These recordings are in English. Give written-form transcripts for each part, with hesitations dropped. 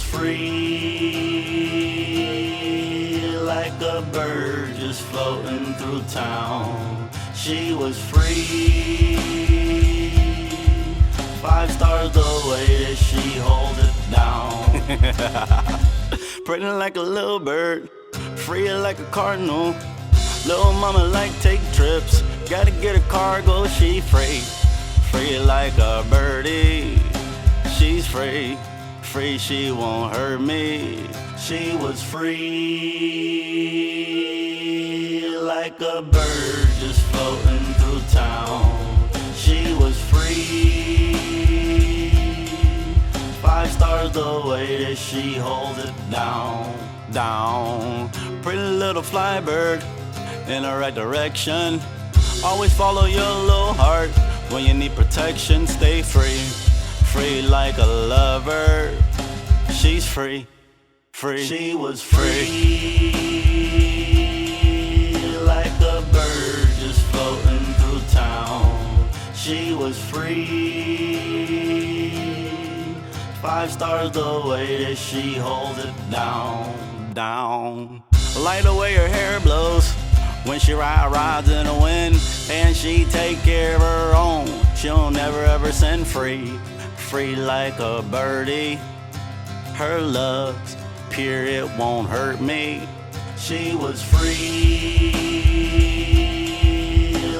free like a bird just floating through town. She was free, 5 stars the way that she hold it down. Pretty like a little bird, free like a cardinal. Little mama like take trips, gotta get a cargo, she free. Free like a birdie, she's free. Free, she won't hurt me. She was free like a bird just floating through town. She was free, 5 stars the way that she hold it down, down. Pretty little fly bird in the right direction. Always follow your little heart. When you need protection, stay free. Free like a lover. She's free, free. She was free like a bird just floating through town. She was free, 5 stars the way that she hold it down, down. Like the way her hair blows when she rides in the wind, and she take care of her own. She'll never ever send free, free like a birdie. Her love's pure, it won't hurt me. She was free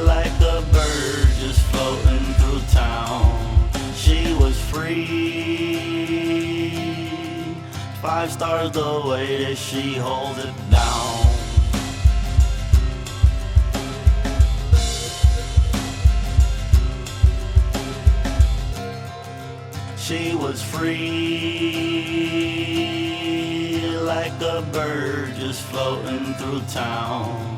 like a bird just floating through town. She was free, 5 stars the way that she hold it down. She was free like a bird just floating through town.